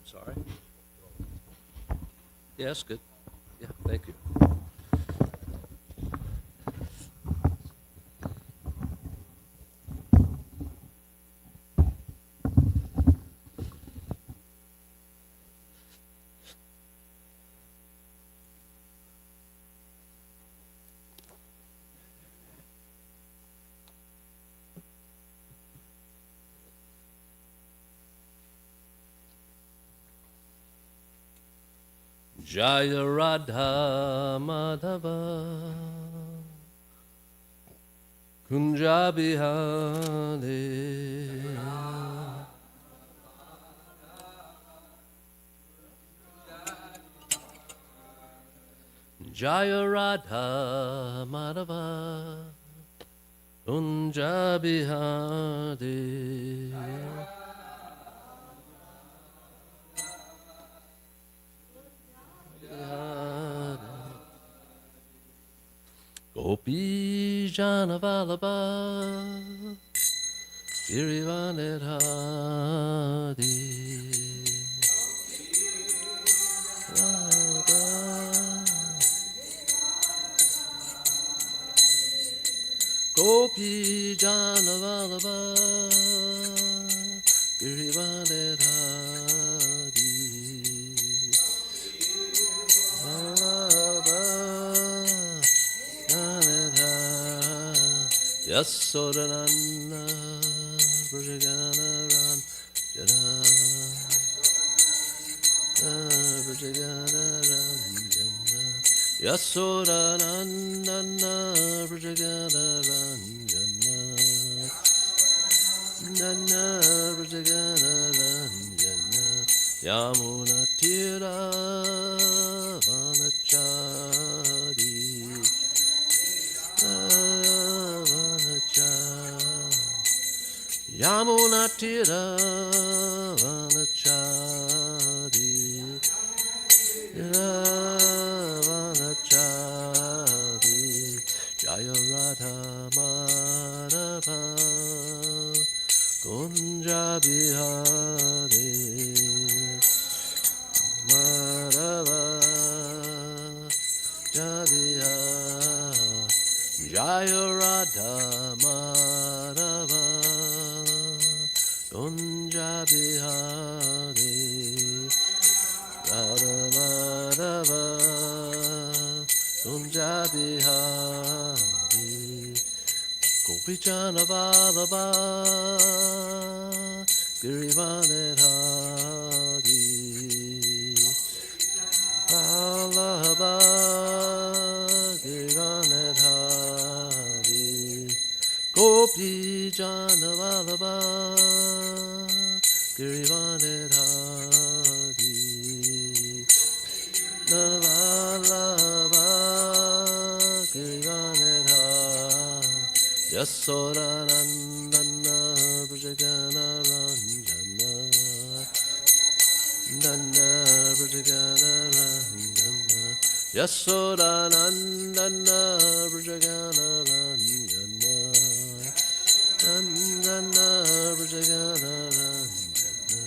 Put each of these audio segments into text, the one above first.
Sorry. Yes, good. Yeah, thank you. Jaya Radha Madhava Kunja Bihare Jaya Radha Madhava Kunja Bihare Gopi Janavalabha Girivanedhadi Gopi Janavalabha Girivanedhadi Yasodananda Brajaganaran Jana Brajaganaran Jana Yasodananda Brajaganaran Jana Nana Brajaganaran Jana Yamuna Tira Vanachari Yamuna Tira Vanachari Vanachari Jaya Radha Madhava Kunja Bihare Madhava Jaya Jaya Radha Madhava Kunja Bihare Radha Madhava Kunja Bihare Gopi Janavalabha Girivanedhadi Vallabha Girivanedhadi Gopi Janavalabha Girivanedhadi Navallabha Girivanedhadi Yasodanandana Brajaganaranjana Nana Brajaganaranjana Yasodanandana Brajaganaranjana Nandana Brajaganaranjana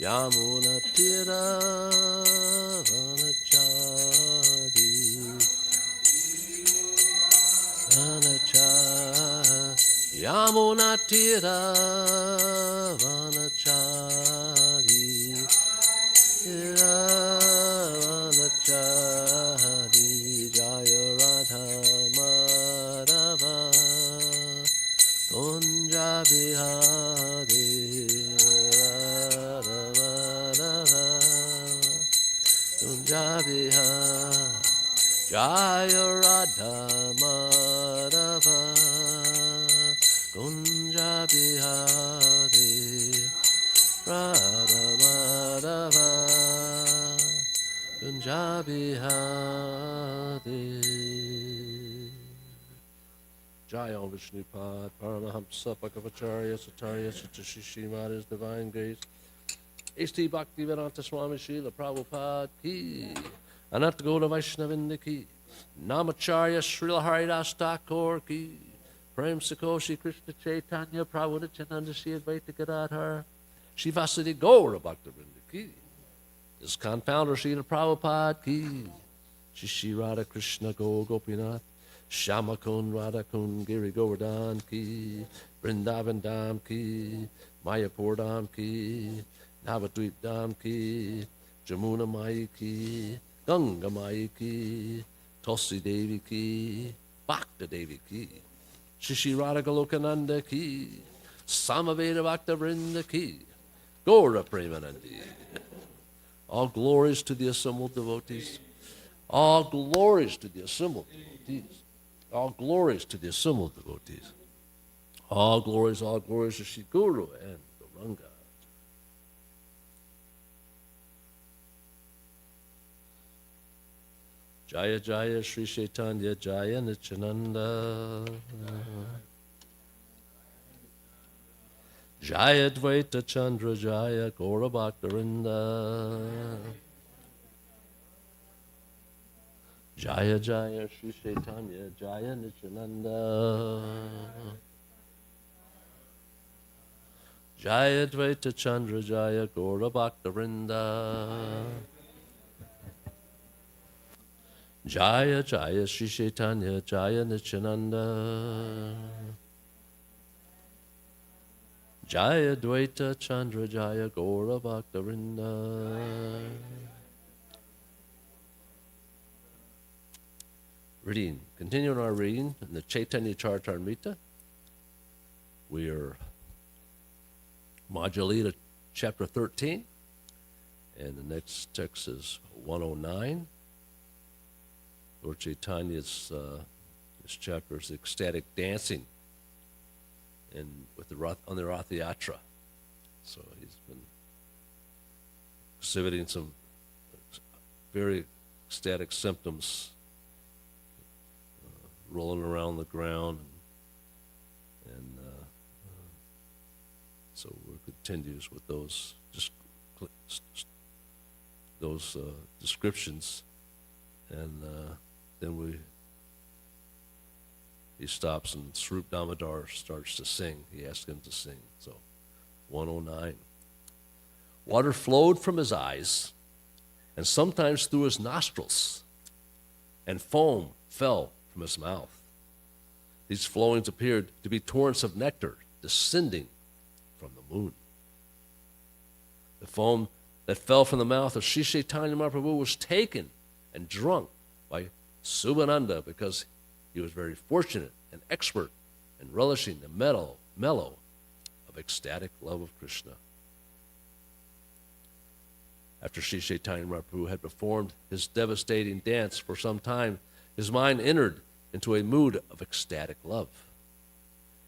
Yamuna Tira Vanachari Yamuna Tira Vanachari Vanachari Jaya Radha Madhava Kunja Bihare Radha Madhava Kunja Bihare Jaya Radha Madhava Kunja Bihare Radha Madhava Kunja Bihare Jaya Vishnupad Paramahamsa Bhagavacharya Satarya Satashishimat His Divine Grace H.T. Bhaktivedanta Swami Srila Prabhupada Ki Ananta Gauda Vaishnavinda Ki Namacharya Srila Haridas Thakur Ki Prem Sakoshi Krishna Chaitanya Prabhu Nityananda Shri Advaita Gadadhar Shri Vasudeva Gaura Bhaktivinoda Ki ISKCON founder Srila Prabhupada ki. Shishi Radha Krishna Go Gopinath. Shama Kun Radha Kun Giri Govardhan ki. Vrindavan Dham ki. Mayapur Dham ki. Navadvip Dham ki. Jamuna Mai ki. Ganga Mai ki. Tulsi Devi ki. Bhakta Devi ki. Shishi Radha Golokananda ki. Samaveda Bhakta Vrinda ki. Gaura Premanandi. All glories to the assembled devotees. All glories to the assembled devotees. All glories to the assembled devotees. All glories to Shri Guru and Gauranga. Jaya Jaya Sri Chaitanya Jaya Nityananda. Jaya Dvaita Chandra Jaya Gaura Bhaktarinda. Jaya Jaya Sri Chaitanya Jaya Nityananda. Jaya Dvaita Chandra Jaya Gaura Bhaktarinda. Jaya Jaya Sri Chaitanya Jaya Nityananda. Jaya Dvaita Chandra Jaya Gaura Bhaktarinda. Reading, continuing our reading in the Chaitanya Charitamrita. We are Madhya chapter 13, and the next text is 109. Lord Chaitanya's this chapter is ecstatic dancing and with on the Rath Yatra. So he's been exhibiting some very ecstatic symptoms, rolling around the ground, and so we continues with those descriptions, and then he stops and Swarup Damodar starts to sing. He asks him to sing. So 109. Water flowed from his eyes and sometimes through his nostrils, and foam fell from his mouth. These flowings appeared to be torrents of nectar descending from the moon. The foam that fell from the mouth of Sri Chaitanya Mahaprabhu was taken and drunk by Subhananda because he was very fortunate and expert in relishing the mellow of ecstatic love of Krishna. After Sri Chaitanya Mahaprabhu had performed his devastating dance for some time, his mind entered into a mood of ecstatic love.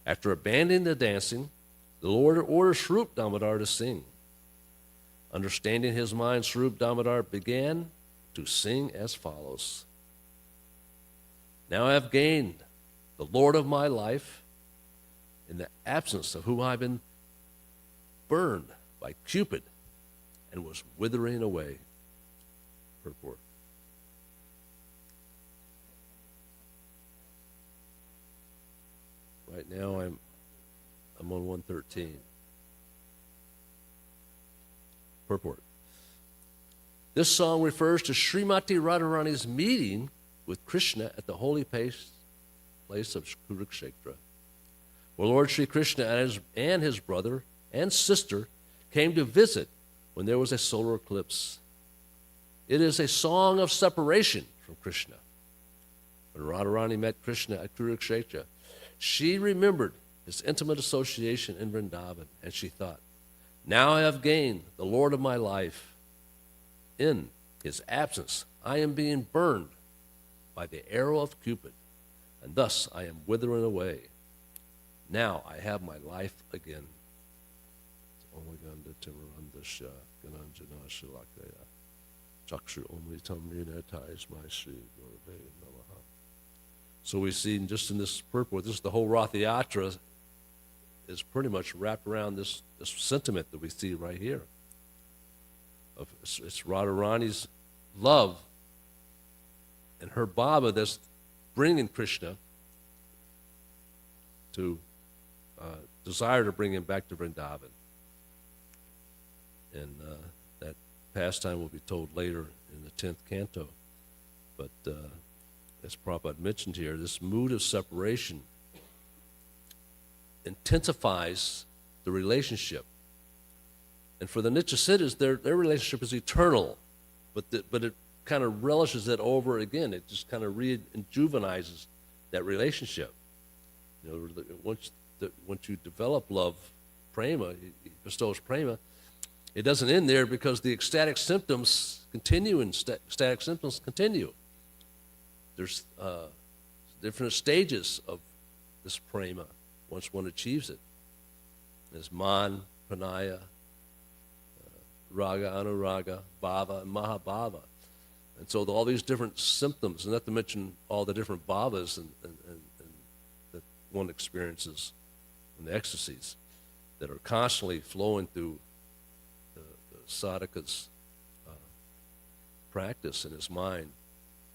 After abandoning the dancing, the Lord ordered Swarup Damodar to sing. Understanding his mind, Swarup Damodar began to sing as follows. Now I have gained the Lord of my life in the absence of whom I have been burned by Cupid and was withering away. Purport. Right now I'm on 113. Purport. This song refers to Srimati Radharani's meeting with Krishna at the holy place of Kurukshetra, where Lord Sri Krishna and his brother and sister came to visit when there was a solar eclipse. It is a song of separation from Krishna. When Radharani met Krishna at Kurukshetra, she remembered his intimate association in Vrindavan, and she thought, now I have gained the Lord of my life. In his absence, I am being burned by the arrow of Cupid, and thus I am withering away. Now I have my life again. So we see just in this purport, this is the whole Rath Yatra is pretty much wrapped around this sentiment that we see right here. It's Radharani's love and her Baba that's bringing Krishna to desire to bring him back to Vrindavan. And that pastime will be told later in the 10th canto. But as Prabhupada mentioned here, this mood of separation intensifies the relationship. And for the Nityasiddhas, their relationship is eternal, but it kind of relishes it over again. It just kind of rejuvenizes that relationship. You know, once you develop love, prema, he bestows prema, it doesn't end there because the ecstatic symptoms continue and ecstatic symptoms continue. There's different stages of this prema once one achieves it. There's man, pranaya, raga, anuraga, bhava, and mahabhava. And so all these different symptoms, and not to mention all the different bhavas and that one experiences in the ecstasies that are constantly flowing through the sadhaka's practice in his mind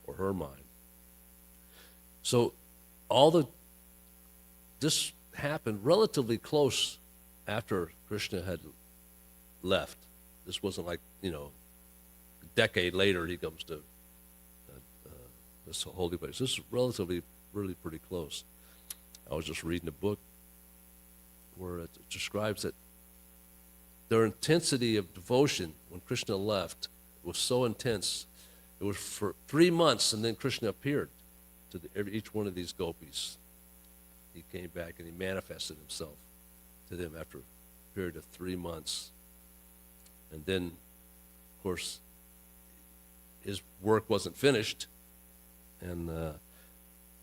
or her mind. So this happened relatively close after Krishna had left. This wasn't like, a decade later he comes to this holy place. This is really pretty close. I was just reading a book where it describes that their intensity of devotion when Krishna left was so intense. It was for 3 months, and then Krishna appeared to each one of these gopis. He came back and he manifested himself to them after a period of 3 months. And then, of course, his work wasn't finished. And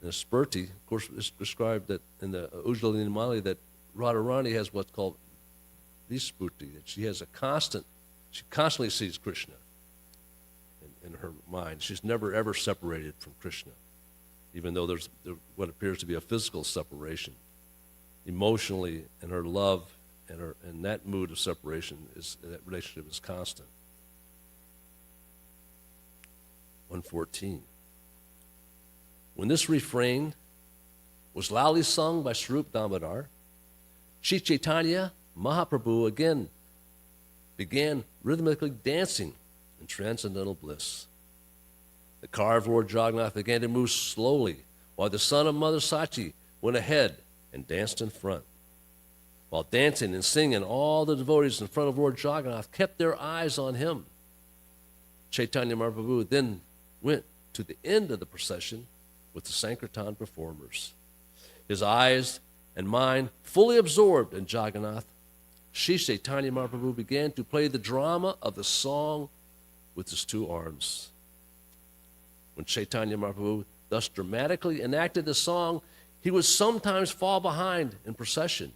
in Spurti, of course, it's described that in the Ujjwala Nimali that Radharani has what's called Vispurti, that she constantly sees Krishna in her mind. She's never ever separated from Krishna, even though there's what appears to be a physical separation. Emotionally, and her love and that mood of separation that relationship is constant. 114. When this refrain was loudly sung by Swarup Damodar, Sri Chaitanya Mahaprabhu again began rhythmically dancing in transcendental bliss. The car of Lord Jagannath began to move slowly, while the son of Mother Sachi went ahead and danced in front. While dancing and singing, all the devotees in front of Lord Jagannath kept their eyes on him. Chaitanya Mahaprabhu then went to the end of the procession with the Sankirtan performers. His eyes and mind fully absorbed in Jagannath, Sri Chaitanya Mahaprabhu began to play the drama of the song with his 2 arms. When Chaitanya Mahaprabhu thus dramatically enacted the song, he would sometimes fall behind in procession.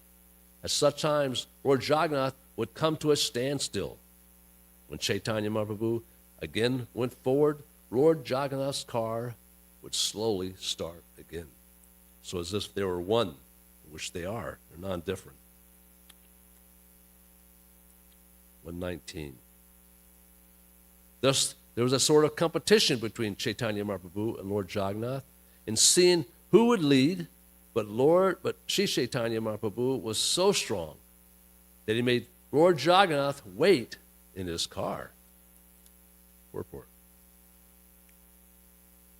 At such times, Lord Jagannath would come to a standstill. When Chaitanya Mahaprabhu again went forward, Lord Jagannath's car would slowly start again. So as if they were one, which they are. They're non-different. 119. Thus, there was a sort of competition between Chaitanya Mahaprabhu and Lord Jagannath in seeing who would lead, but Sri Chaitanya Mahaprabhu was so strong that he made Lord Jagannath wait in his car. Purport.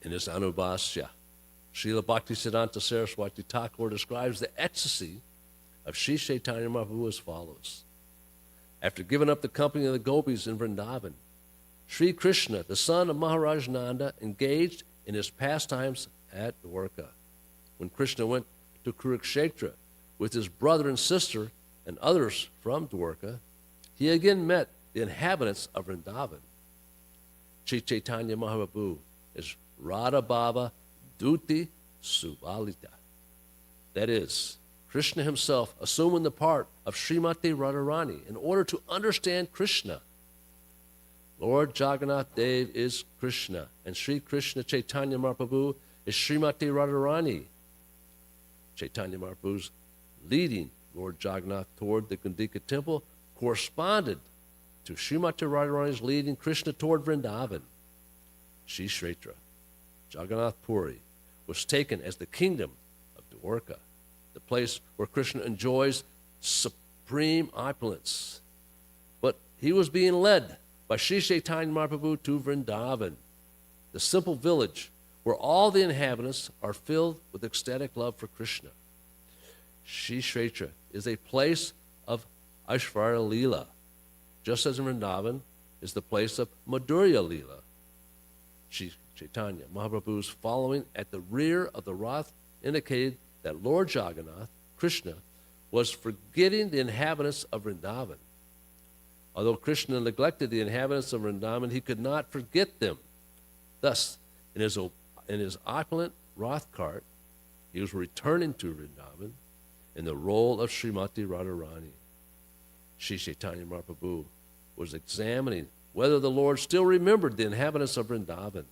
In his Anubhasya, Srila Bhaktisiddhanta Saraswati Thakur describes the ecstasy of Sri Chaitanya Mahaprabhu as follows. After giving up the company of the gopis in Vrindavan, Sri Krishna, the son of Maharaj Nanda, engaged in his pastimes at Dwarka. When Krishna went to Kurukshetra with his brother and sister and others from Dwarka, he again met the inhabitants of Vrindavan. Sri Chaitanya Mahaprabhu is Radha Bhava Duti Subalita. That is, Krishna himself assuming the part of Srimati Radharani in order to understand Krishna. Lord Jagannath Dev is Krishna, and Sri Krishna Chaitanya Mahaprabhu is Srimati Radharani. Chaitanya Mahaprabhu's leading Lord Jagannath toward the Gundika temple corresponded to Srimati Radharani's leading Krishna toward Vrindavan. Sri Kshetra, Jagannath Puri, was taken as the kingdom of Dwarka, the place where Krishna enjoys supreme opulence. But he was being led by Sri Chaitanya Mahaprabhu to Vrindavan, the simple village where all the inhabitants are filled with ecstatic love for Krishna. Sri Kshetra is a place of Aishvarya Leela, just as in Vrindavan is the place of Madhurya Leela. Sri Chaitanya Mahaprabhu's following at the rear of the Rath indicated that Lord Jagannath, Krishna, was forgetting the inhabitants of Vrindavan. Although Krishna neglected the inhabitants of Vrindavan, he could not forget them. Thus, in his opulent Rath cart, he was returning to Vrindavan in the role of Srimati Radharani. Sri Chaitanya Mahaprabhu was examining whether the Lord still remembered the inhabitants of Vrindavan.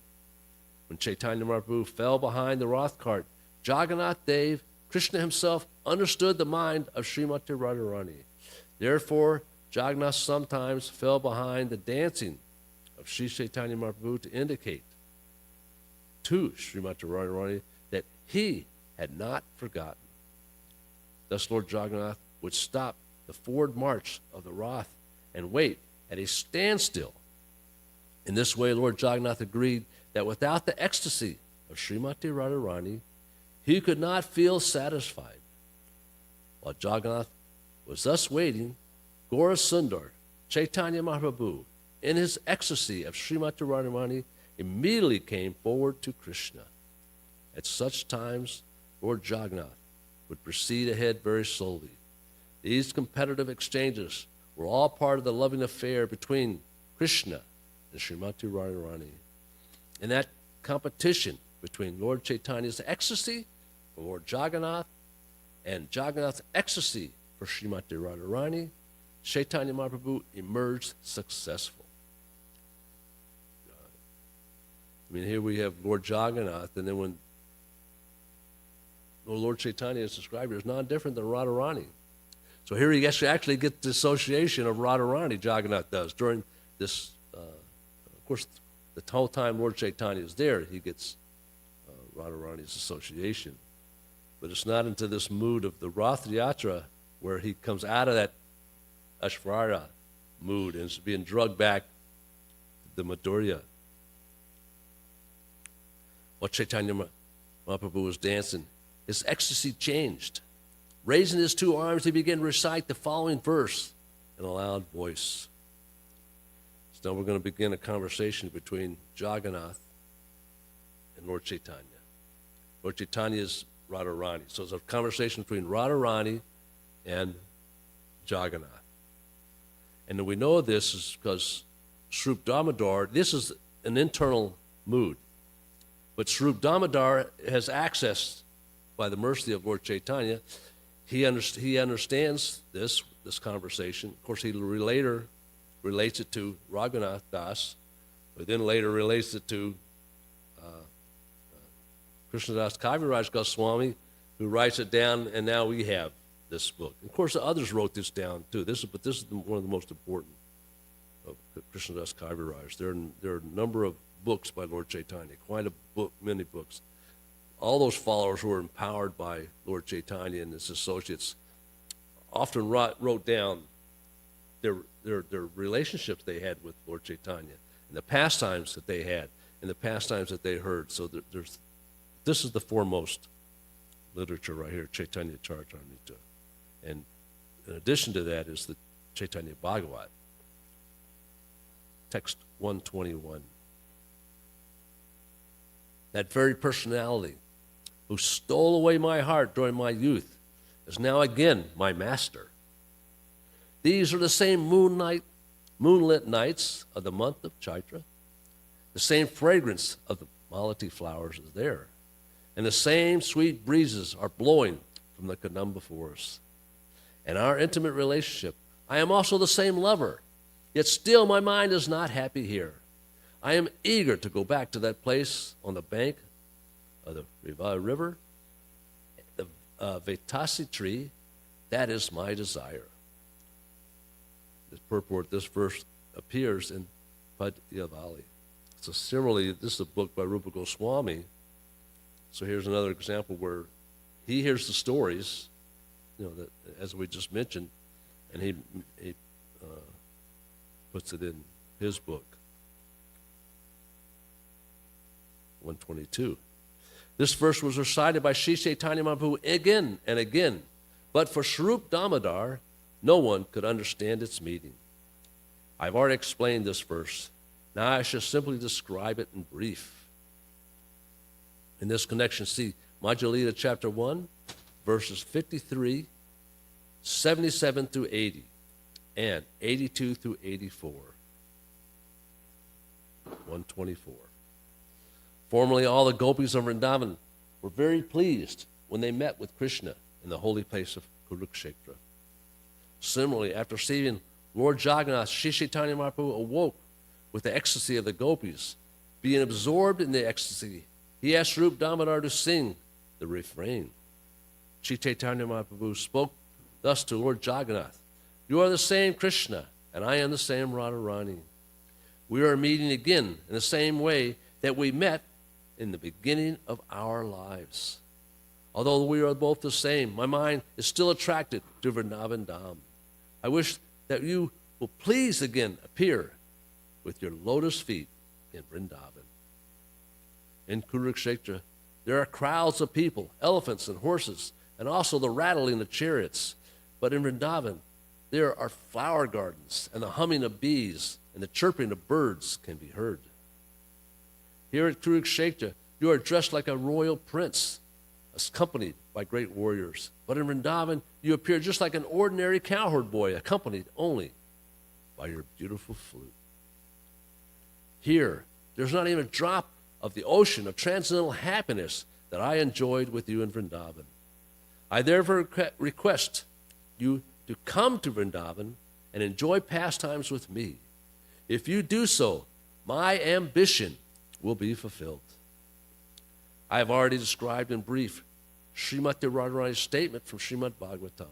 When Chaitanya Mahaprabhu fell behind the Rath cart, Jagannath Dev, Krishna himself, understood the mind of Srimati Radharani. Therefore, Jagannath sometimes fell behind the dancing of Sri Chaitanya Mahaprabhu to indicate to Srimati Radharani that he had not forgotten. Thus, Lord Jagannath would stop the forward march of the Rath and wait at a standstill. In this way, Lord Jagannath agreed that without the ecstasy of Srimati Radharani, he could not feel satisfied. While Jagannath was thus waiting, Gaura Sundar, Chaitanya Mahaprabhu, in his ecstasy of Srimati Radharani, immediately came forward to Krishna. At such times, Lord Jagannath would proceed ahead very slowly. These competitive exchanges were all part of the loving affair between Krishna and Srimati Radharani. In that competition between Lord Chaitanya's ecstasy for Lord Jagannath and Jagannath's ecstasy for Srimati Radharani, Chaitanya Mahaprabhu emerged successful. I mean, here we have Lord Jagannath, and then when Lord Chaitanya is described here, it's not different than Radharani. So here he actually gets the association of Radharani, Jagannath does, during this, of course, the whole time Lord Chaitanya is there, he gets Radharani's association. But it's not into this mood of the Rath Yatra where he comes out of that Aishvarya mood and is being drugged back to the Madhurya. While Chaitanya Mahaprabhu was dancing, his ecstasy changed. Raising his two arms, he began to recite the following verse in a loud voice. So now we're going to begin a conversation between Jagannath and Lord Chaitanya. Lord Chaitanya is Radharani. So it's a conversation between Radharani and Jagannath. And we know this is because Swarup Damodar, this is an internal mood. But Swarup Damodar has access, by the mercy of Lord Chaitanya, he understands this conversation. Of course, he later relates it to Raghunath Das, but then later relates it to Krishnadas Kaviraj Goswami, who writes it down, and now we have this book. Of course, others wrote this down too. But this is one of the most important of Krishnadas Kaviraj. There are a number of books by Lord Chaitanya, many books. All those followers who were empowered by Lord Chaitanya and his associates often wrote down their relationships they had with Lord Chaitanya and the pastimes that they had and the pastimes that they heard. So this is the foremost literature right here, Chaitanya Charitamrita. And in addition to that is the Chaitanya Bhagavat, text 121. That very personality who stole away my heart during my youth is now again my master. These are the same moonlit nights of the month of Chaitra. The same fragrance of the malati flowers is there. And the same sweet breezes are blowing from the Kadamba forest. And our intimate relationship, I am also the same lover, yet still my mind is not happy here. I am eager to go back to that place on the bank of the Riva River, the Vetasi tree. That is my desire. This purport, this verse appears in Padyavali. So similarly, this is a book by Rupa Goswami. So here's another example where he hears the stories, that, as we just mentioned, and he puts it in his book. 122. This verse was recited by Sri Chaitanya Mahaprabhu again and again, but for Swarup Damodar, no one could understand its meaning. I've already explained this verse. Now I shall simply describe it in brief. In this connection, see Madhya Lila chapter 1, verses 53, 77 through 80, and 82 through 84. 124. Formerly, all the gopis of Vrindavan were very pleased when they met with Krishna in the holy place of Kurukshetra. Similarly, after seeing Lord Jagannath, Sri Chaitanya Mahaprabhu awoke with the ecstasy of the gopis. Being absorbed in the ecstasy, he asked Swarup Damodar to sing the refrain. Sri Chaitanya Mahaprabhu spoke thus to Lord Jagannath, "You are the same Krishna, and I am the same Radharani. We are meeting again in the same way that we met in the beginning of our lives. Although we are both the same, my mind is still attracted to Vrindavan Dham. I wish that you will please again appear with your lotus feet in Vrindavan." In Kurukshetra, there are crowds of people, elephants and horses, and also the rattling of chariots. But in Vrindavan, there are flower gardens, and the humming of bees and the chirping of birds can be heard. Here at Kurukshetra, you are dressed like a royal prince, accompanied by great warriors. But in Vrindavan, you appear just like an ordinary cowherd boy, accompanied only by your beautiful flute. Here, there's not even a drop of the ocean of transcendental happiness that I enjoyed with you in Vrindavan. I therefore request you to come to Vrindavan and enjoy pastimes with me. If you do so, my ambition will be fulfilled. I have already described in brief Srimati Radharani's statement from Srimad Bhagavatam.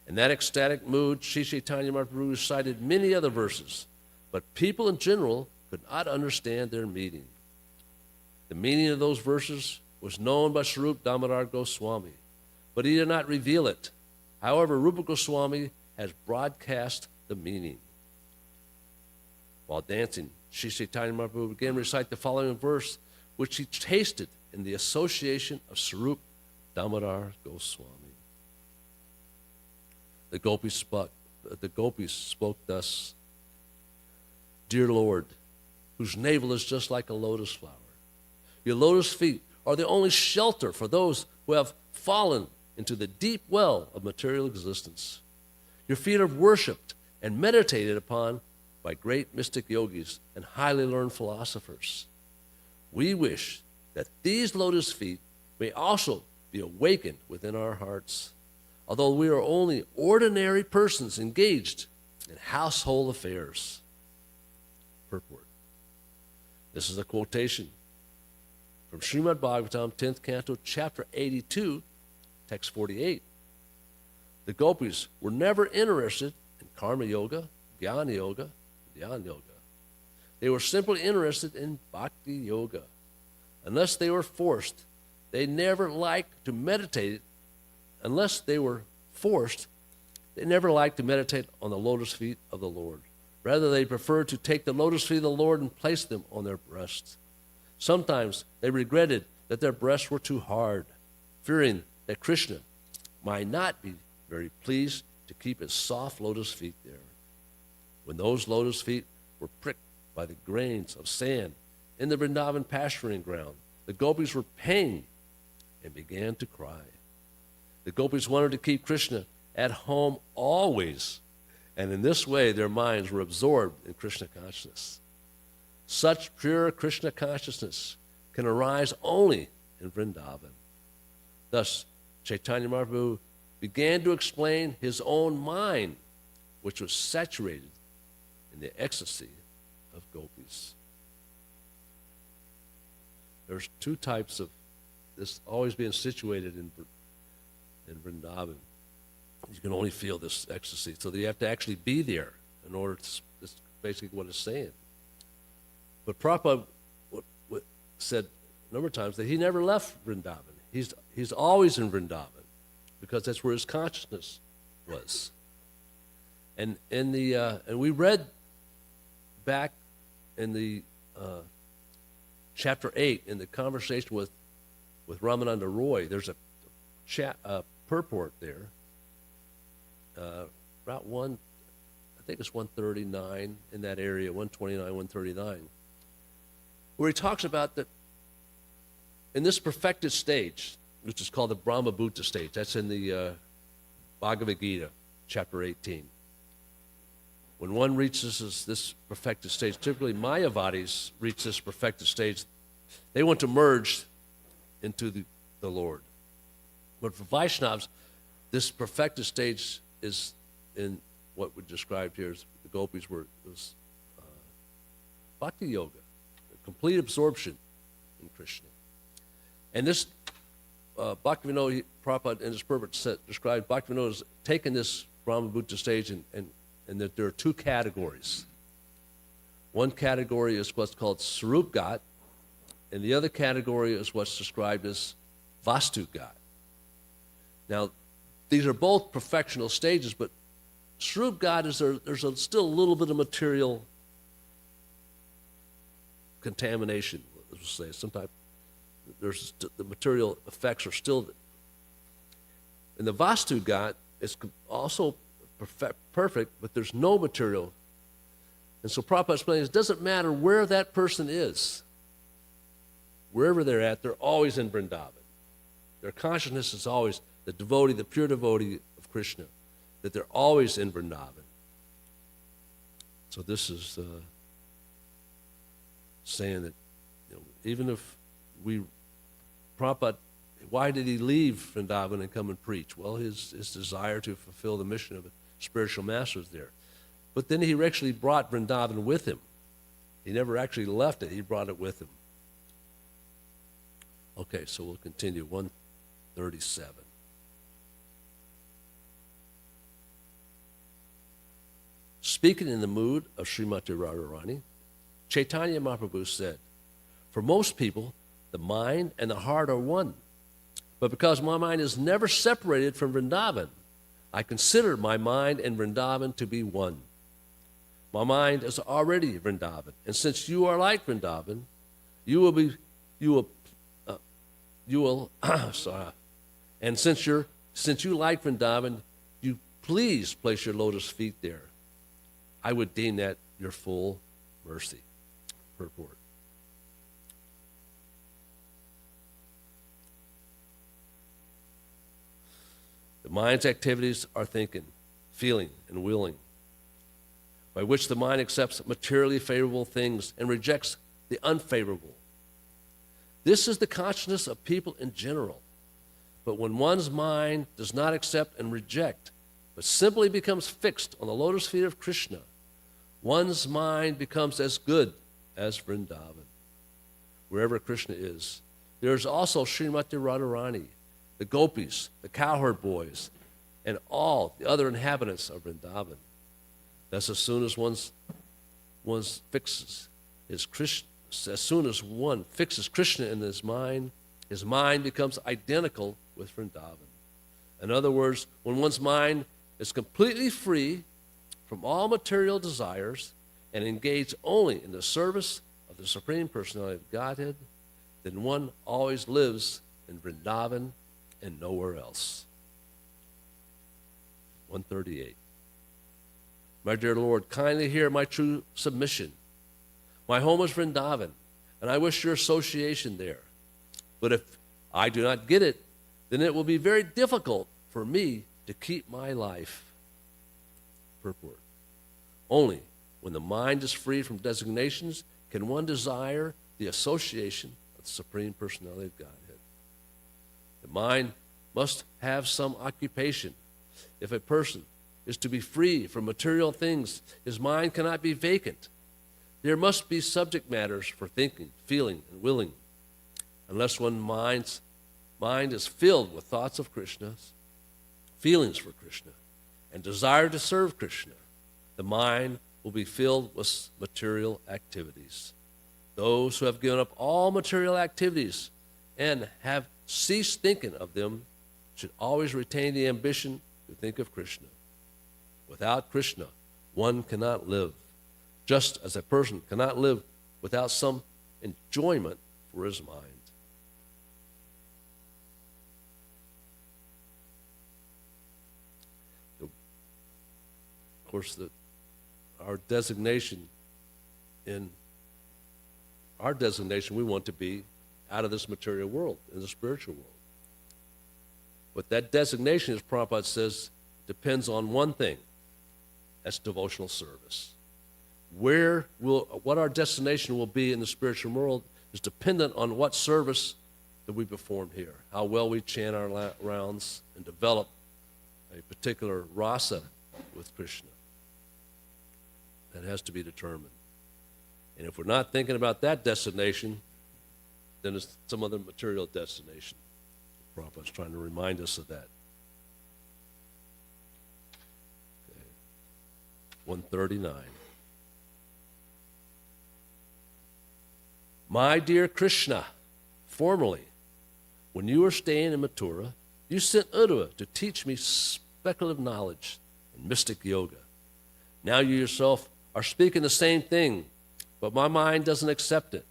In that ecstatic mood, Sri Chaitanya Mahaprabhu recited many other verses, but people in general could not understand their meaning. The meaning of those verses was known by Swarup Damodar Goswami, but he did not reveal it. However, Rupa Goswami has broadcast the meaning. While dancing, Sri Chaitanya Mahaprabhu began to recite the following verse, which he tasted in the association of Swarup Damodar Goswami. The gopis spoke thus, "Dear Lord, whose navel is just like a lotus flower, your lotus feet are the only shelter for those who have fallen into the deep well of material existence. Your feet are worshipped and meditated upon by great mystic yogis and highly learned philosophers. We wish that these lotus feet may also be awakened within our hearts, although we are only ordinary persons engaged in household affairs." Purport. This is a quotation from Srimad Bhagavatam, 10th Canto, Chapter 82, Text 48. The gopis were never interested in Karma Yoga, Jnana Yoga, Dhyan Yoga. They were simply interested in Bhakti Yoga. Unless they were forced, they never liked to meditate. Unless they were forced, they never liked to meditate on the lotus feet of the Lord. Rather, they preferred to take the lotus feet of the Lord and place them on their breasts. Sometimes they regretted that their breasts were too hard, fearing that Krishna might not be very pleased to keep his soft lotus feet there. When those lotus feet were pricked by the grains of sand in the Vrindavan pasturing ground, the gopis were pained and began to cry. The gopis wanted to keep Krishna at home always, and in this way their minds were absorbed in Krishna consciousness. Such pure Krishna consciousness can arise only in Vrindavan. Thus, Chaitanya Mahaprabhu began to explain his own mind, which was saturated in the ecstasy of gopis. There's two types of this always being situated in Vrindavan. You can only feel this ecstasy, so you have to actually be there in order to, that's basically what it's saying. But Prabhupada said a number of times that he never left Vrindavan. He's always in Vrindavan because that's where his consciousness was. And we read back in the chapter 8, in the conversation with Ramananda Roy, there's a purport there, about I think it's 139 in that area, 129, 139, where he talks about that in this perfected stage, which is called the Brahma Bhuta stage, that's in the Bhagavad Gita, chapter 18. When one reaches this perfected stage, typically Mayavadis reach this perfected stage, they want to merge into the Lord. But for Vaishnavas, this perfected stage is in what we described here as the gopis was bhakti yoga, complete absorption in Krishna. And this Bhaktivinoda Prabhupada in his purport described Bhaktivinoda as taking this Brahma Bhuta stage and that there are two categories. One category is what's called Sarupgat, and the other category is what's described as Vastugat. Now, these are both perfectional stages, but Sarupgat is there's still a little bit of material contamination, let's say, some type. The material effects are still. In the Vastugat, it's also perfect, but there's no material. And so Prabhupada explains, it doesn't matter where that person is. Wherever they're at, they're always in Vrindavan. Their consciousness is always the devotee, the pure devotee of Krishna, that they're always in Vrindavan. So this is saying that, even if Prabhupada, why did he leave Vrindavan and come and preach? Well, his desire to fulfill the mission of a spiritual master was there. But then he actually brought Vrindavan with him. He never actually left it. He brought it with him. Okay, so we'll continue. 137. Speaking in the mood of Srimati Radharani, Chaitanya Mahaprabhu said, "For most people, the mind and the heart are one. But because my mind is never separated from Vrindavan, I consider my mind and Vrindavan to be one. My mind is already Vrindavan, and since you are like Vrindavan, and since you like Vrindavan, you please place your lotus feet there. I would deem that your full mercy." Purport. The mind's activities are thinking, feeling, and willing, by which the mind accepts materially favorable things and rejects the unfavorable. This is the consciousness of people in general. But when one's mind does not accept and reject, but simply becomes fixed on the lotus feet of Krishna, one's mind becomes as good as Vrindavan. Wherever Krishna is, there is also Srimati Radharani, the gopis, the cowherd boys, and all the other inhabitants of Vrindavan. Thus, as soon as one fixes Krishna in his mind becomes identical with Vrindavan. In other words, when one's mind is completely free from all material desires and engaged only in the service of the Supreme Personality of Godhead, then one always lives in Vrindavan and nowhere else. 138. My dear Lord, kindly hear my true submission. My home is Vrindavan, and I wish your association there. But if I do not get it, then it will be very difficult for me to keep my life. Purport. Only when the mind is free from designations can one desire the association of the Supreme Personality of Godhead. The mind must have some occupation. If a person is to be free from material things, his mind cannot be vacant. There must be subject matters for thinking, feeling, and willing. Unless one's mind is filled with thoughts of Krishna, feelings for Krishna, and desire to serve Krishna, the mind will be filled with material activities. Those who have given up all material activities and have ceased thinking of them should always retain the ambition to think of Krishna. Without Krishna, one cannot live. just as a person cannot live without some enjoyment for his mind. Of course, our designation, we want to be out of this material world, in the spiritual world. But that designation, as Prabhupada says, depends on one thing. That's devotional service. What our destination will be in the spiritual world is dependent on what service that we perform here, how well we chant our rounds and develop a particular rasa with Krishna. That has to be determined. And if we're not thinking about that destination, then it's some other material destination. Prabhupada's trying to remind us of that. Okay. 139. My dear Krishna, formerly, when you were staying in Mathura, you sent Uddhava to teach me speculative knowledge and mystic yoga. Now you yourself are speaking the same thing, but my mind doesn't accept it.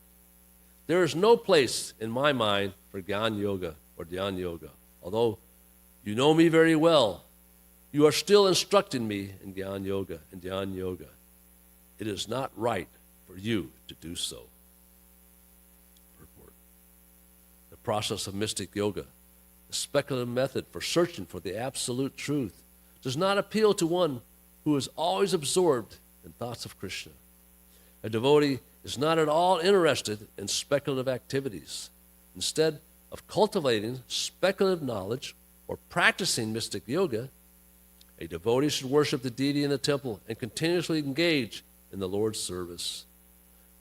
There is no place in my mind for Gyan Yoga or Dhyan Yoga. Although you know me very well, you are still instructing me in Gyan Yoga and Dhyan Yoga. It is not right for you to do so. Purport. The process of mystic yoga, the speculative method for searching for the absolute truth, does not appeal to one who is always absorbed in thoughts of Krishna. A devotee is not at all interested in speculative activities. Instead of cultivating speculative knowledge or practicing mystic yoga, a devotee should worship the deity in the temple and continuously engage in the Lord's service.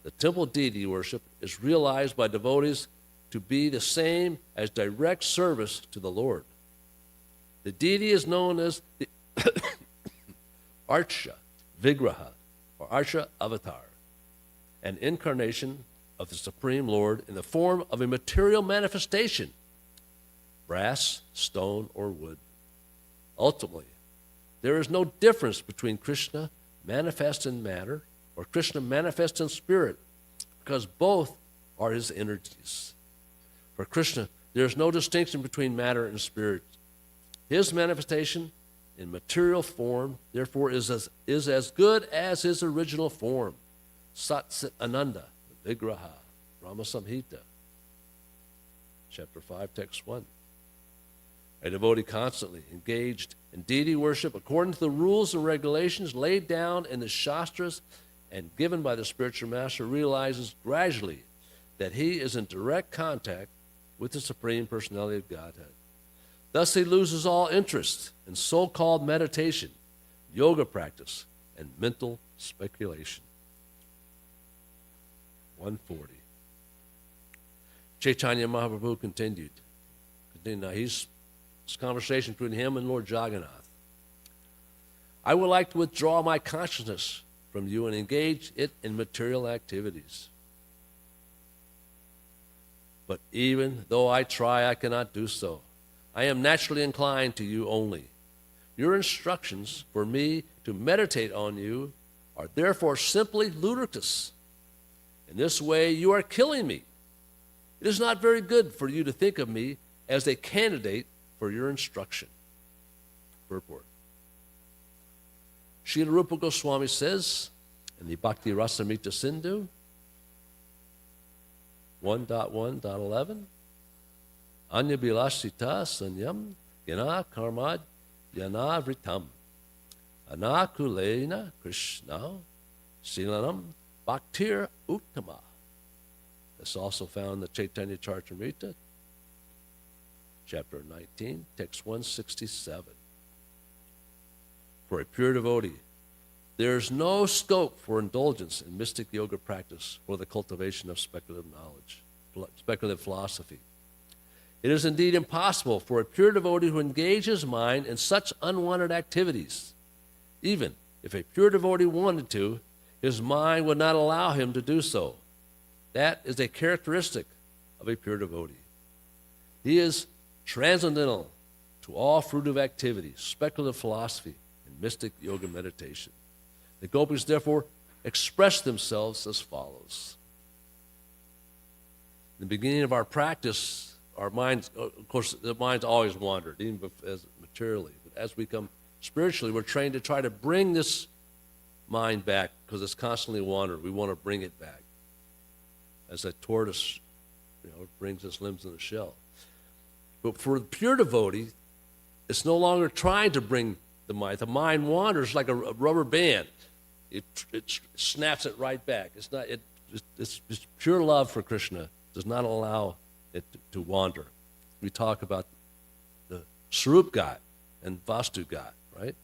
The temple deity worship is realized by devotees to be the same as direct service to the Lord. The deity is known as the Archa Vigraha, or Archa Avatar, an incarnation of the Supreme Lord in the form of a material manifestation, brass, stone, or wood. Ultimately, there is no difference between Krishna manifest in matter or Krishna manifest in spirit, because both are his energies. For Krishna, there is no distinction between matter and spirit. His manifestation in material form, therefore, is as good as his original form. Sat Sit Ananda, Vigraha, Brahma Samhita, chapter 5, text 1. A devotee constantly engaged in deity worship according to the rules and regulations laid down in the Shastras and given by the spiritual master realizes gradually that he is in direct contact with the Supreme Personality of Godhead. Thus he loses all interest in so-called meditation, yoga practice, and mental speculation. 140. Chaitanya Mahaprabhu continued. Now this conversation between him and Lord Jagannath. I would like to withdraw my consciousness from you and engage it in material activities. But even though I try, I cannot do so. I am naturally inclined to you only. Your instructions for me to meditate on you are therefore simply ludicrous. In this way, you are killing me. It is not very good for you to think of me as a candidate for your instruction. Purport. Srila Rupa Goswami says in the Bhakti Rasamrita Sindhu 1.1.11, Anya Bilasita Sanyam Yana Karmad Yana Vritam Anakulena Krishna Silanam Bhaktir Uttama. That's also found in the Chaitanya Charitamrita, chapter 19, text 167. For a pure devotee, there is no scope for indulgence in mystic yoga practice for the cultivation of speculative knowledge, speculative philosophy. It is indeed impossible for a pure devotee to engage his mind in such unwanted activities. Even if a pure devotee wanted to, his mind would not allow him to do so. That is a characteristic of a pure devotee. He is transcendental to all fruitive activities, speculative philosophy, and mystic yoga meditation. The gopis therefore express themselves as follows. In the beginning of our practice, our minds, of course, the mind's always wandered, even as materially. But as we come spiritually, we're trained to try to bring this mind back because it's constantly wandered. We want to bring it back. As a tortoise, brings its limbs in the shell. But for the pure devotee, it's no longer trying to bring the mind. The mind wanders like a rubber band. It snaps it right back. It's pure love for Krishna does not allow it to wander. We talk about the Swarup Ghat and Vastu Ghat, right?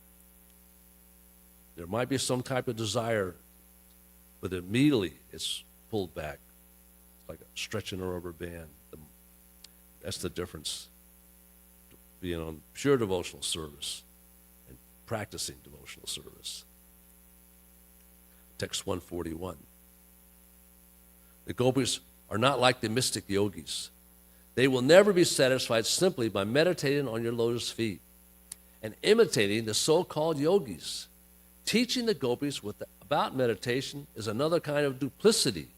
There might be some type of desire, but immediately it's pulled back. It's like stretching a rubber band. That's the difference, being on pure devotional service and practicing devotional service. Text 141. The gopis are not like the mystic yogis. They will never be satisfied simply by meditating on your lotus feet and imitating the so-called yogis. Teaching the gopis about meditation is another kind of duplicity.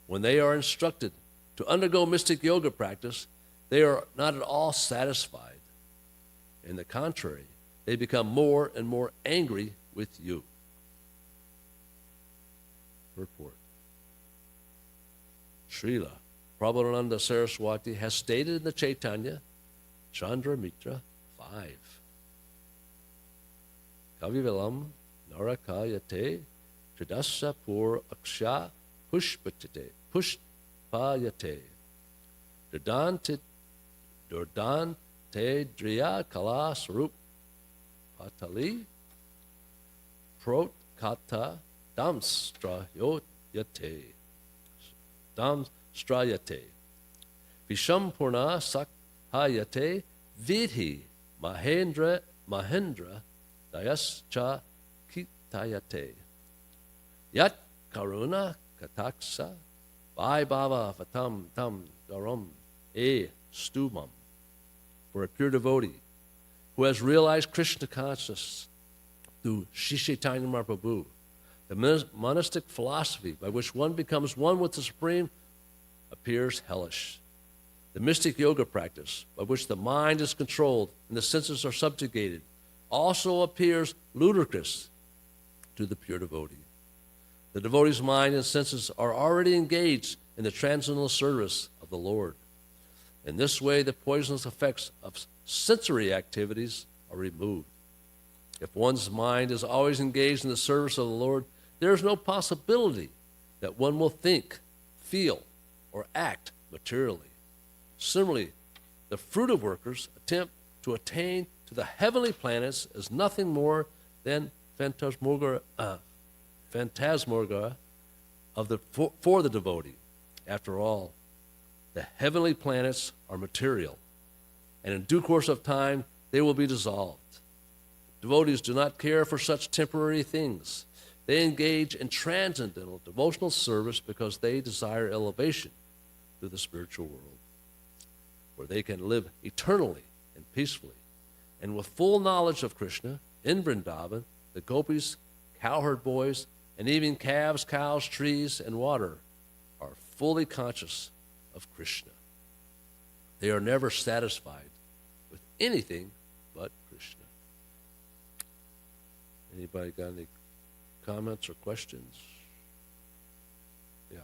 When they are instructed to undergo mystic yoga practice, they are not at all satisfied. In the contrary, they become more and more angry with you. Purport. Srila Prabhupada Saraswati has stated in the Chaitanya Chandra Mitra 5. Kavivalam narakayate tridasa pur aksha pushpayate Durdante driya kala sarup patali prot kata damstrayate Vishampurna sakhayate vidhi mahendra dayascha kitayate yat karuna kataksa vaibhava vatam tam daram stumam. For a pure devotee who has realized Krishna consciousness through Sri Chaitanya Mahaprabhu, the monastic philosophy by which one becomes one with the Supreme appears hellish. The mystic yoga practice by which the mind is controlled and the senses are subjugated also appears ludicrous to the pure devotee. The devotee's mind and senses are already engaged in the transcendental service of the Lord. In this way, the poisonous effects of sensory activities are removed. If one's mind is always engaged in the service of the Lord, there is no possibility that one will think, feel, or act materially. Similarly, the fruitive workers attempt to attain to the heavenly planets as nothing more than phantasmagoria for the devotee. After all, the heavenly planets are material, and in due course of time, they will be dissolved. Devotees do not care for such temporary things. They engage in transcendental devotional service because they desire elevation to the spiritual world, where they can live eternally and peacefully. And with full knowledge of Krishna, in Vrindavan, the gopis, cowherd boys, and even calves, cows, trees, and water are fully conscious of Krishna. They are never satisfied with anything but Krishna. Anybody got any comments or questions? Yeah.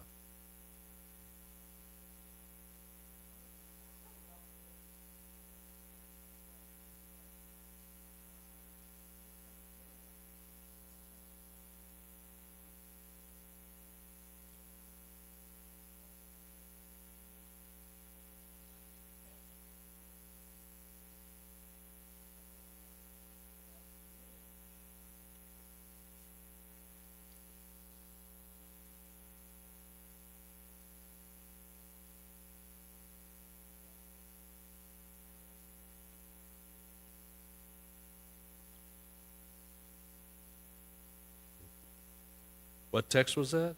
What text was that?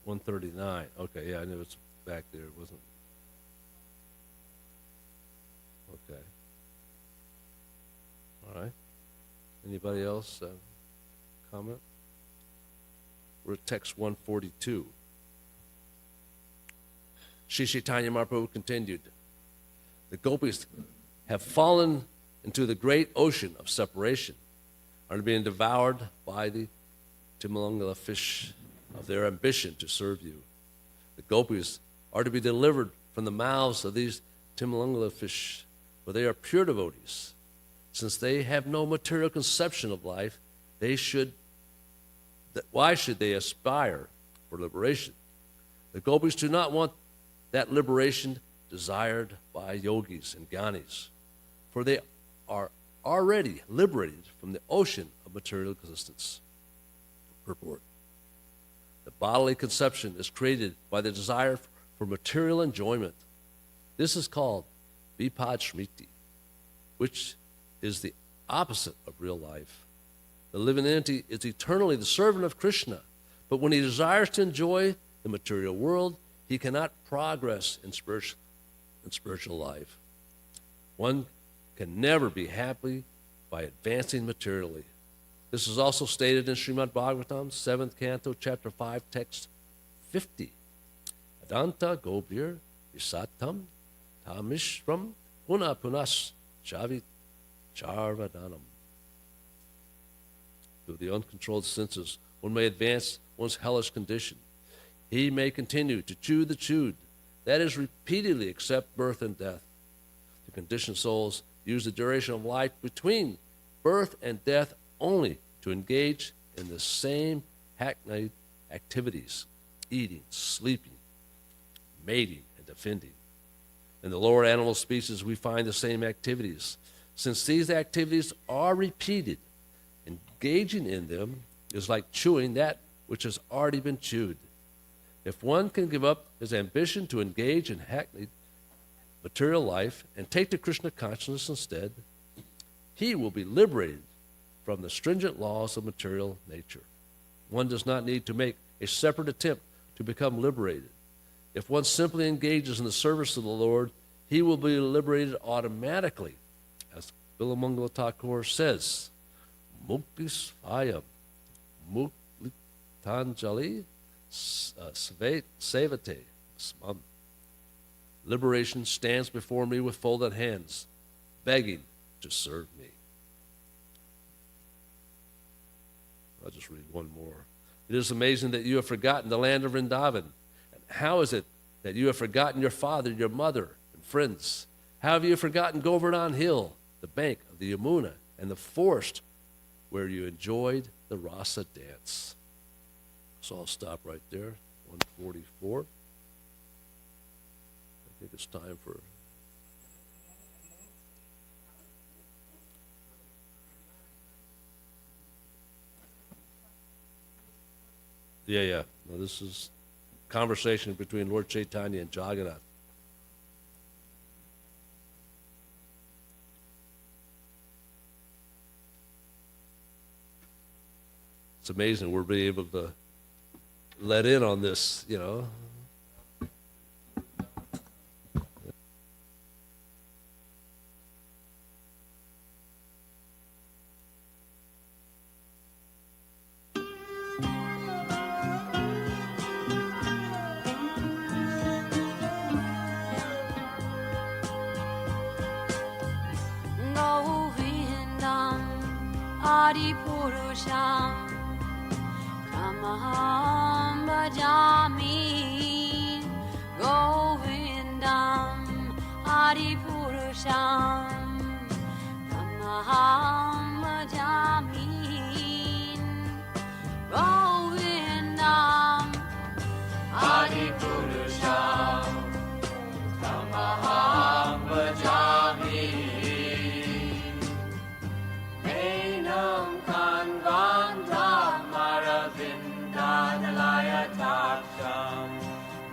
139. Okay, yeah, I knew it's back there. It wasn't. Okay. All right. Anybody else comment? We're at text 142. Sri Chaitanya Mahaprabhu continued, the gopis have fallen into the great ocean of separation, are being devoured by the Timangala fish of their ambition to serve you. The gopis are to be delivered from the mouths of these Timangala fish, for they are pure devotees. Since they have no material conception of life, why should they aspire for liberation? The gopis do not want that liberation desired by yogis and gyanis, for they are already liberated from the ocean of material existence. Purport. The bodily conception is created by the desire for material enjoyment. This is called vipad smriti, which is the opposite of real life. The living entity is eternally the servant of Krishna, but when he desires to enjoy the material world, he cannot progress in spiritual life. One can never be happy by advancing materially. This is also stated in Srimad Bhagavatam, 7th canto, chapter 5, text 50. Adanta gobir visatam tamishram puna punas chavit charvadanam. Through the uncontrolled senses, one may advance one's hellish condition. He may continue to chew the chewed, that is, repeatedly accept birth and death. The conditioned souls use the duration of life between birth and death only to engage in the same hackneyed activities: eating, sleeping, mating, and defending. In the lower animal species, we find the same activities. Since these activities are repeated, engaging in them is like chewing that which has already been chewed. If one can give up his ambition to engage in hackneyed material life and take to Krishna consciousness instead, he will be liberated from the stringent laws of material nature. One does not need to make a separate attempt to become liberated. If one simply engages in the service of the Lord, he will be liberated automatically. As Bilamangala Thakur says, Muktis Vayam Muktanjali Sevate Smam. Liberation stands before me with folded hands, begging to serve me. I'll just read one more. It is amazing that you have forgotten the land of Vrindavan. And how is it that you have forgotten your father, your mother, and friends? How have you forgotten Govardhan Hill, the bank of the Yamuna, and the forest where you enjoyed the rasa dance? So I'll stop right there, 144. I think it's time for... Yeah. No, this is conversation between Lord Chaitanya and Jagannath. It's amazing we're being able to let in on this, you know. Adipurusham Tamaham Bhajami Govindam Adipurusham Tamaham Bhajami Govindam Adipurusham Tamaham Bhajami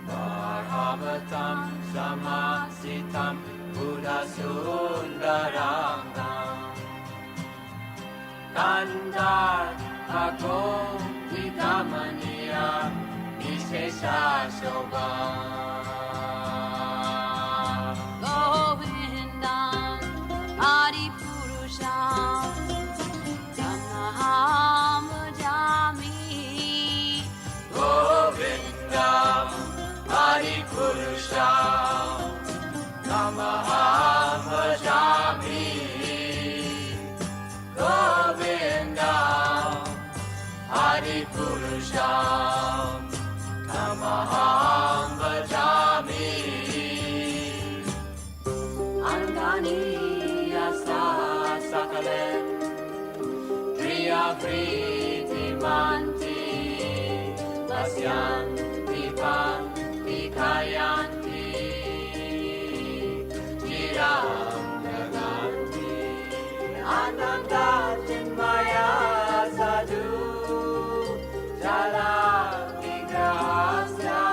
Marhavatam Samasitam Buddha Sundarangam Kandar Agom Vidamaniya Vishesha Shobham Govindam Adipurusham Tamaham Bhajami Adipurusham Tamaham Bhajami Angani Asa Sakale Priya Priti Manti Vasyanti Panti Kayanti Chiram Naganti Ananda Chinmaya Sadhu Jala Vigrahasya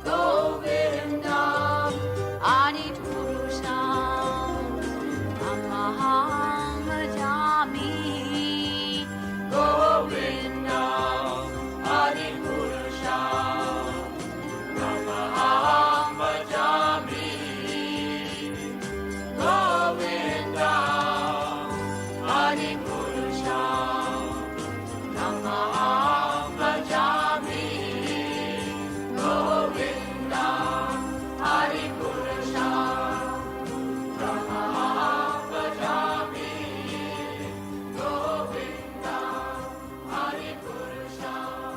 Govindam Adipurusham Amaham Bhajami Govindam Adipurusham Amaham Bhajami Govindam Adipurusham Namaham Bhajami Govindam Adipurusham Namaham Bhajami Govindam Adipurusham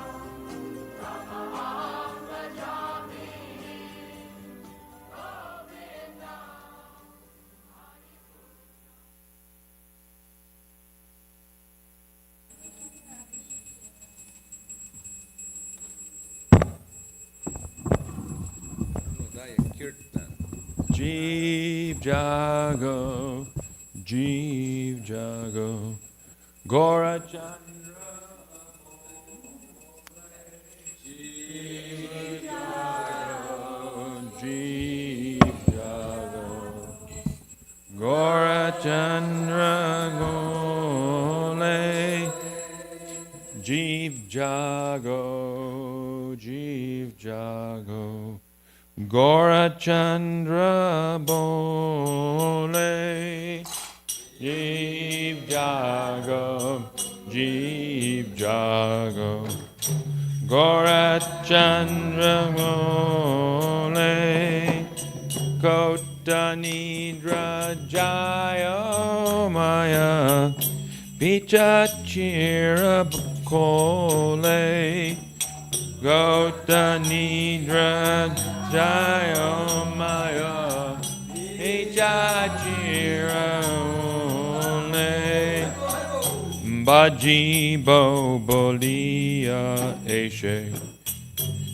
Namaham Bhajami Jeev Jago, Jeev Jago, Gora Chandra, Jeev Jago, Jeev Jago, Gora Chandra Gole, Jeev Jago, Jeev Jago. Gora Chandra Bole, Jeev Jago, Jeev Jago, Gora Chandra Bole, Kota Nidra Jaya Maya, Picha Chira Kole, Gota Nidra Jaya Maya Ichachira Ole Bajibo Bolia Eshe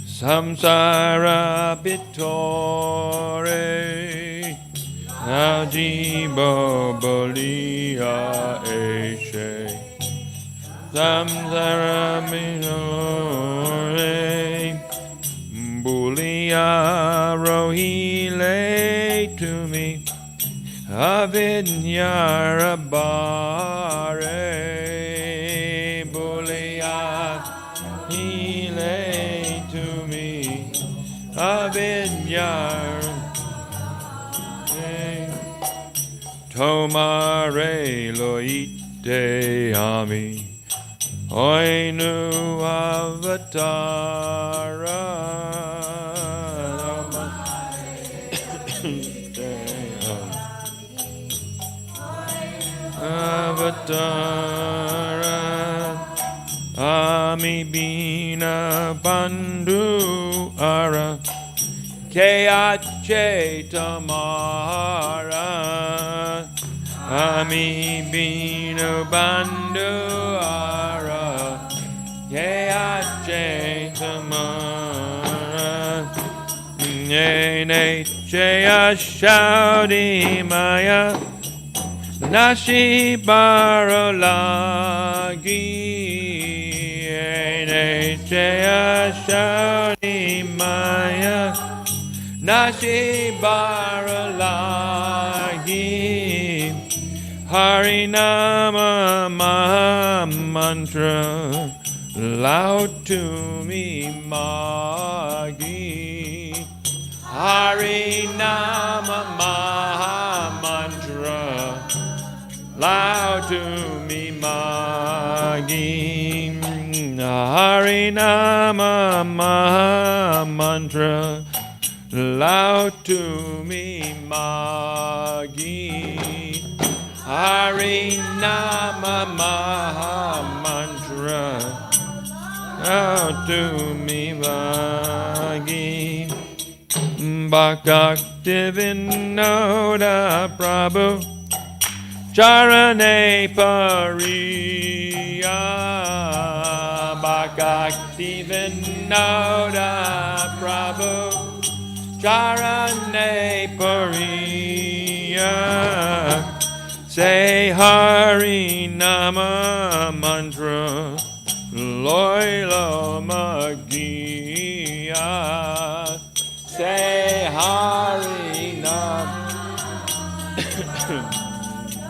Samsara Bitore Bajibo Bolia Eshe Samsara Bitore Bulia rohile to me, avinyarabare. Bulia hele to me, avinyarabare. Tomare loite ami, oinu avatara. Avatara Ami Bina Bandhu Ara Keache Tamara Ami Bina Bandhu Ara Keache Tamara Nene Cheya Shaudi Maya Nashi Barolagi Ene Cheya Shaudi Maya Nashi Barolagi Harinama Maha Mantra loud to me Magi Harinama Maha Mantra loud to me Magi Harinama Maha Mantra loud to me Magi Harinama Maha Mantra out to me Vagi Bhakti Vinoda Prabhu Charane Pariya Bhakti Vinoda Prabhu Charane Pariya Say Hari Nama Mantra Loila Magiya Say Hari Nama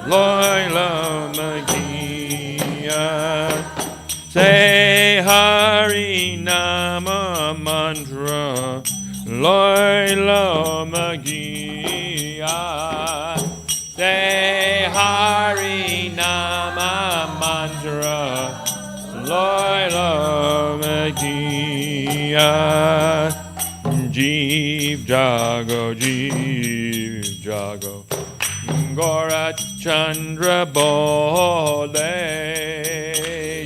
Loila Magiya Say Hari Nama Mantra Loila Magiya Say Hari Nama Mantra Loila Magiya Jeev Jago Gora Chandra Bole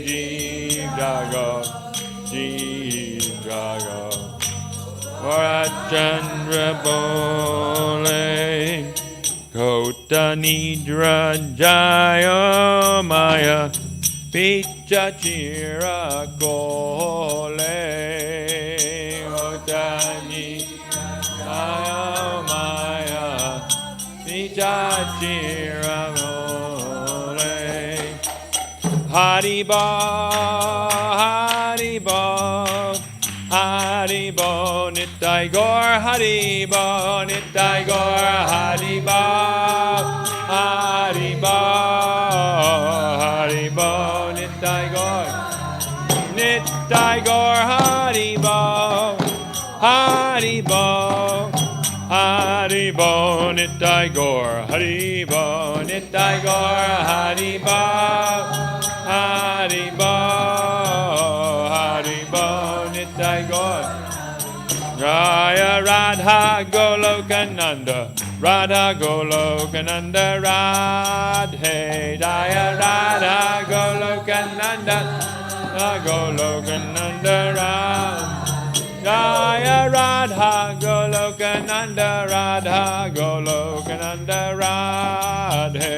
Jeev Jago Gora Chandra Bole Kota Nidra Jaya Maya Picha Chira Kole Kota Nidra Maya Picha Chira Kole Haribo Haribo Haribo Nitai Gaur Haribo Nitai Gaur Haribo Haribo Haribo Nitai Gaur Nitai Gaur Haribo Haribo Haribo Nitai Gaur Haribo Nitai Gaur Haribo Haribo Haribo Nitai Gaur Jaya Radha Golokananda Radha Golokananda Radhe Jaya Radha Golokananda Golokananda Radha Jaya Radha Golokananda Radha Golokananda Radhe